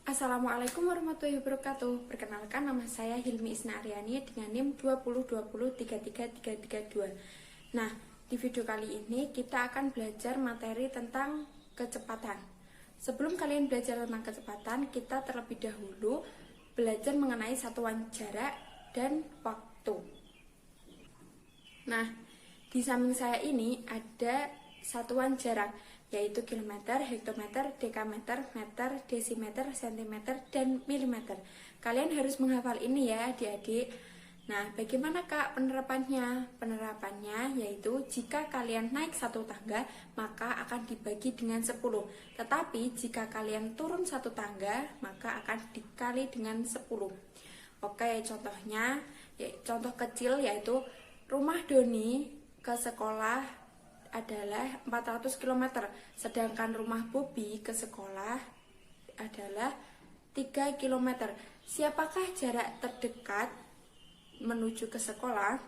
Assalamualaikum warahmatullahi wabarakatuh. Perkenalkan, nama saya Hilmi Isna Aryani dengan NIM 202033332. Nah, di video kali ini kita akan belajar materi tentang kecepatan. Sebelum kalian belajar tentang kecepatan, kita terlebih dahulu belajar mengenai satuan jarak dan waktu. Nah, di samping saya ini ada satuan jarak, yaitu kilometer, hektometer, dekameter, meter, desimeter, sentimeter, dan milimeter. Kalian harus menghafal ini ya adik-adik. Nah, bagaimana Kak penerapannya? Penerapannya yaitu jika kalian naik satu tangga, maka akan dibagi dengan 10. Tetapi jika kalian turun satu tangga, maka akan dikali dengan 10. Oke, contohnya, contoh kecil yaitu rumah Doni ke sekolah adalah 400 km, sedangkan rumah Bobi ke sekolah adalah 3 km. Siapakah jarak terdekat menuju ke sekolah?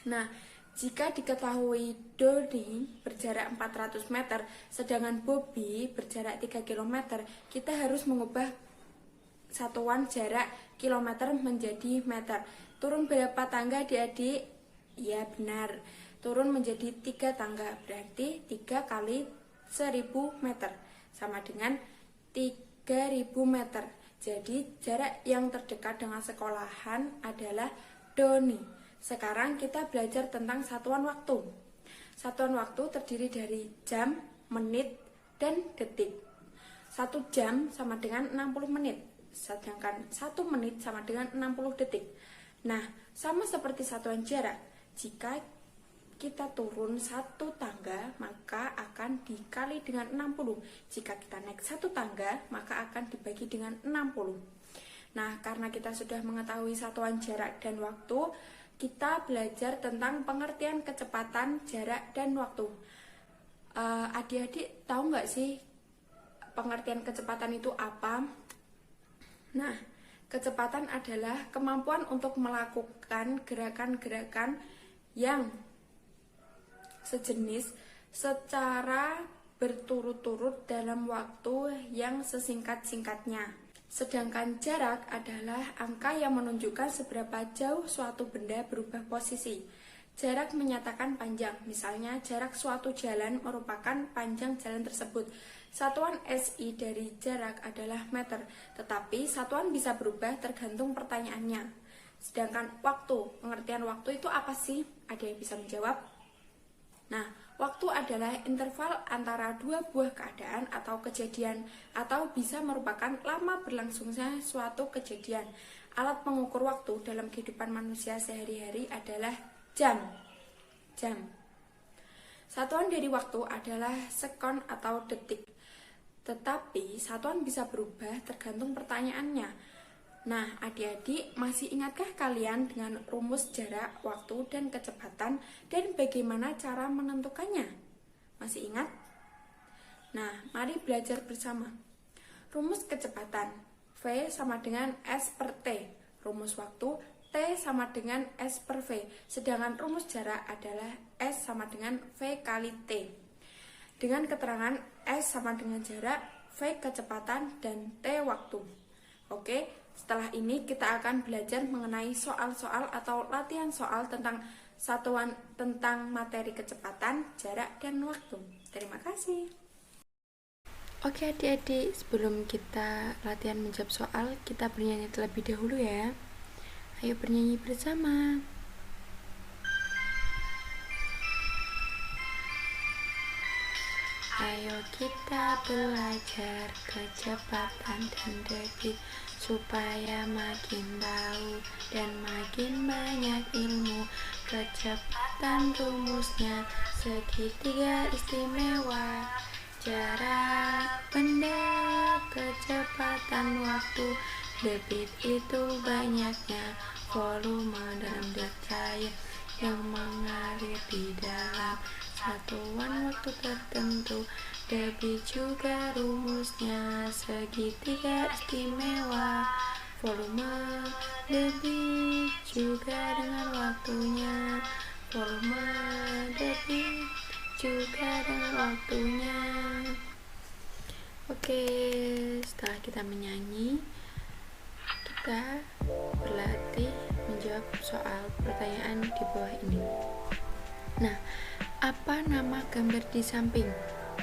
Nah, jika diketahui Doni berjarak 400 meter, sedangkan Bobi berjarak 3 km, kita harus mengubah satuan jarak kilometer menjadi meter. Turun berapa tangga adik-adik? Ya benar, turun menjadi 3 tangga, berarti 3 kali 1000 meter sama dengan 3000 meter. Jadi jarak yang terdekat dengan sekolahan adalah Doni. Sekarang kita belajar tentang satuan waktu. Satuan waktu terdiri dari jam, menit, dan detik. 1 jam sama dengan 60 menit, sedangkan 1 menit sama dengan 60 detik. Nah, sama seperti satuan jarak, jika kita turun satu tangga, maka akan dikali dengan 60. Jika kita naik satu tangga, maka akan dibagi dengan 60. Nah, karena kita sudah mengetahui satuan jarak dan waktu, kita belajar tentang pengertian kecepatan, jarak, dan waktu. Adik-adik tahu nggak sih pengertian kecepatan itu apa? Nah, kecepatan adalah kemampuan untuk melakukan gerakan-gerakan yang sejenis secara berturut-turut dalam waktu yang sesingkat-singkatnya. Sedangkan jarak adalah angka yang menunjukkan seberapa jauh suatu benda berubah posisi. Jarak menyatakan panjang, misalnya jarak suatu jalan merupakan panjang jalan tersebut. Satuan SI dari jarak adalah meter, tetapi satuan bisa berubah tergantung pertanyaannya. Sedangkan waktu, pengertian waktu itu apa sih? Ada yang bisa menjawab? Nah, waktu adalah interval antara dua buah keadaan atau kejadian, atau bisa merupakan lama berlangsungnya suatu kejadian. Alat pengukur waktu dalam kehidupan manusia sehari-hari adalah jam. Satuan dari waktu adalah sekon atau detik. Tetapi satuan bisa berubah tergantung pertanyaannya. Nah, adik-adik, masih ingatkah kalian dengan rumus jarak, waktu, dan kecepatan, dan bagaimana cara menentukannya? Masih ingat? Nah, mari belajar bersama. Rumus kecepatan, V sama dengan S per T. Rumus waktu, T sama dengan S per V. Sedangkan rumus jarak adalah S sama dengan V kali T. Dengan keterangan S sama dengan jarak, V kecepatan, dan T waktu. Oke, setelah ini kita akan belajar mengenai soal-soal atau latihan soal tentang satuan tentang materi kecepatan, jarak, dan waktu. Terima kasih. Oke adik-adik, sebelum kita latihan menjawab soal, kita bernyanyi terlebih dahulu ya. Ayo bernyanyi bersama. Ayo kita belajar kecepatan dan detik, supaya makin tahu dan makin banyak ilmu. Kecepatan rumusnya segitiga istimewa, jarak, benda, kecepatan waktu. Debit itu banyaknya volume dalam cair yang mengalir di dalam satuan waktu tertentu. Debit juga rumusnya segitiga istimewa, volume, debit juga dengan waktunya, volume, debit juga dengan waktunya. Oke Oke, setelah kita menyanyi, kita berlatih menjawab soal pertanyaan di bawah ini. Nah, apa nama gambar di samping?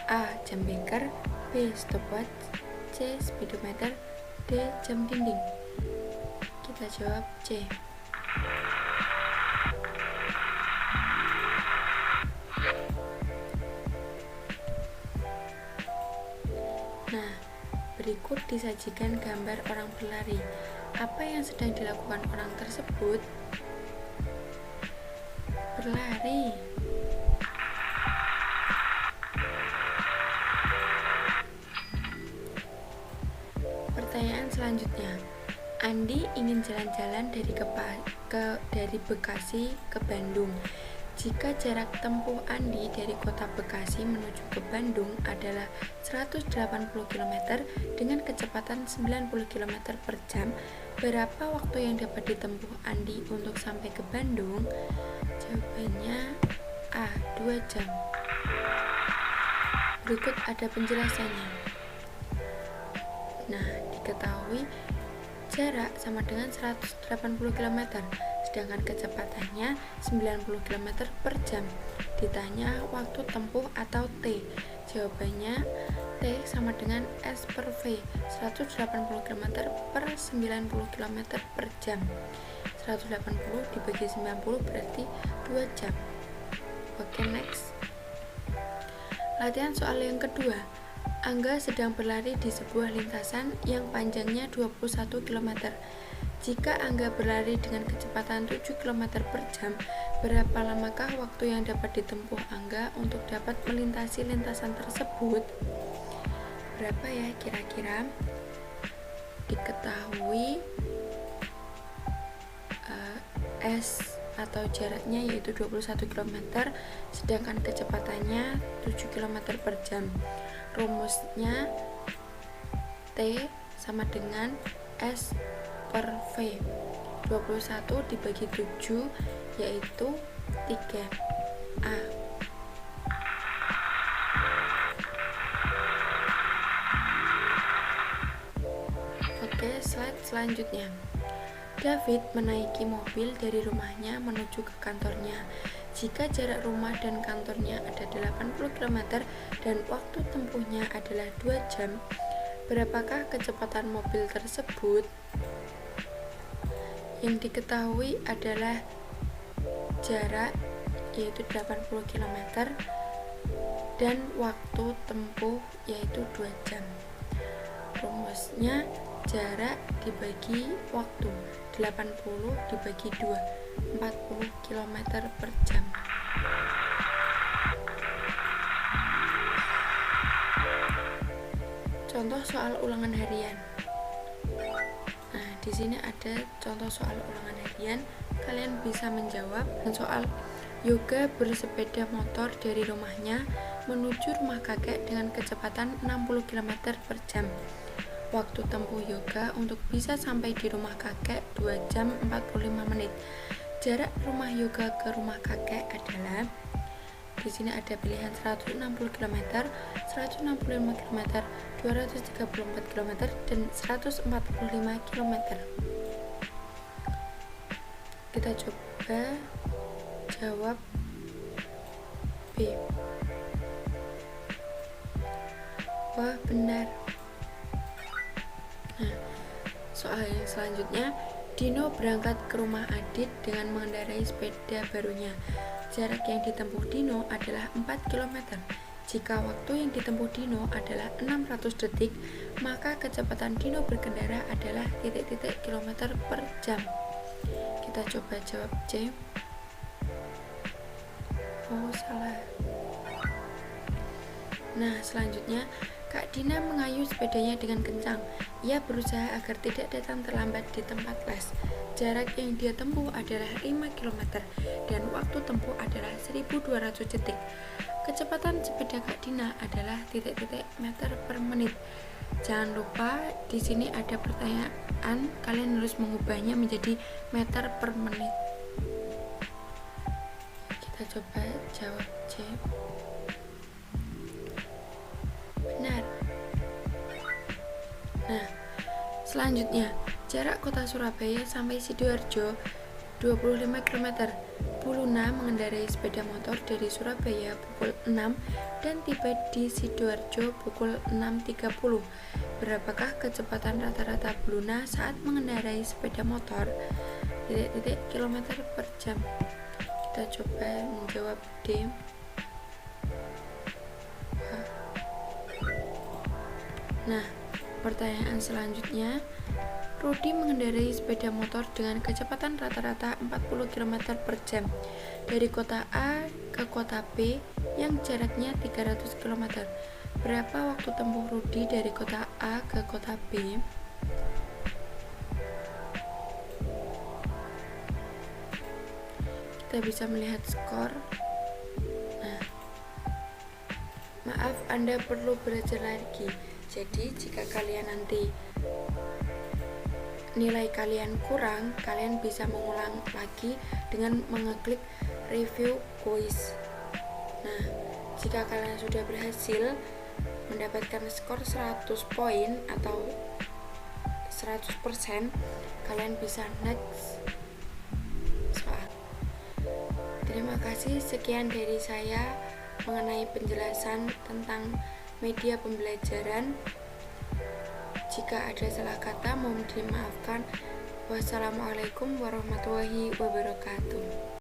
A. Jam beker, B. Stopwatch, C. Speedometer, D. Jam dinding. Kita jawab C. Nah, berikut disajikan gambar orang berlari. Apa yang sedang dilakukan orang tersebut? Berlari. Pertanyaan selanjutnya. Andi ingin jalan-jalan dari Bekasi ke Bandung. Jika jarak tempuh Andi dari kota Bekasi menuju ke Bandung adalah 180 km dengan kecepatan 90 km per jam, berapa waktu yang dapat ditempuh Andi untuk sampai ke Bandung? Jawabannya A. 2 jam. Berikut ada penjelasannya. Nah, diketahui jarak sama dengan 180 km, sedangkan kecepatannya 90 km per jam. Ditanya waktu tempuh atau T, jawabannya T sama dengan S per V, 180 km per 90 km per jam. 180 dibagi 90 berarti 2 jam. Oke, next. Latihan soal yang kedua. Angga sedang berlari di sebuah lintasan yang panjangnya 21 km. Jika Angga berlari dengan kecepatan 7 km per jam, berapa lamakah waktu yang dapat ditempuh Angga untuk dapat melintasi lintasan tersebut? Berapa ya kira-kira? Diketahui S atau jaraknya yaitu 21 km, sedangkan kecepatannya 7 km per jam. Rumusnya T sama dengan S per V. 21 dibagi 7 yaitu 3A. Oke, slide selanjutnya. David menaiki mobil dari rumahnya menuju ke kantornya. Jika jarak rumah dan kantornya ada 80 km dan waktu tempuhnya adalah 2 jam, berapakah kecepatan mobil tersebut? Yang diketahui adalah jarak yaitu 80 km dan waktu tempuh yaitu 2 jam. Rumusnya jarak dibagi waktu, 80 dibagi 2, 40 km per jam. Contoh soal ulangan harian. Nah, di sini ada contoh soal ulangan harian. Kalian bisa menjawab soal Yoga bersepeda motor dari rumahnya menuju rumah kakek dengan kecepatan 60 km per jam. Waktu tempuh Yoga untuk bisa sampai di rumah kakek 2 jam 45 menit. Jarak rumah Yoga ke rumah kakek adalah, di sini ada pilihan 160 km, 165 km, 234 km, dan 145 km. Kita coba jawab B. Wah, benar. Nah, soal yang selanjutnya, Dino berangkat ke rumah Adit dengan mengendarai sepeda barunya. Jarak yang ditempuh Dino adalah 4 km. Jika waktu yang ditempuh Dino adalah 600 detik, maka kecepatan Dino berkendara adalah titik-titik kilometer per jam. Kita coba jawab C. Oh, salah. Nah, selanjutnya, Kak Dina mengayuh sepedanya dengan kencang. Ia berusaha agar tidak datang terlambat di tempat les. Jarak yang dia tempuh adalah 5 km dan waktu tempuh adalah 1200 detik. Kecepatan sepeda Kak Dina adalah titik-titik meter per menit. Jangan lupa di sini ada pertanyaan, kalian harus mengubahnya menjadi meter per menit. Kita coba jawab C. Benar. Nah, selanjutnya, jarak kota Surabaya sampai Sidoarjo 25 km. Bu Luna mengendarai sepeda motor dari Surabaya pukul 6 dan tiba di Sidoarjo pukul 6.30. Berapakah kecepatan rata-rata Bu Luna saat mengendarai sepeda motor? Kilometer per jam. Kita coba menjawab D. Nah, pertanyaan selanjutnya, Rudi mengendarai sepeda motor dengan kecepatan rata-rata 40 km per jam dari kota A ke kota B yang jaraknya 300 km. Berapa waktu tempuh Rudi dari kota A ke kota B? Kita bisa melihat skor. Nah, maaf, Anda perlu belajar lagi. Jadi, jika kalian nanti nilai kalian kurang, kalian bisa mengulang lagi dengan mengeklik review quiz. Nah, jika kalian sudah berhasil mendapatkan skor 100 poin atau 100%, kalian bisa next soal. Terima kasih, sekian dari saya mengenai penjelasan tentang media pembelajaran. Jika ada salah kata, mohon dimaafkan. Wassalamualaikum warahmatullahi wabarakatuh.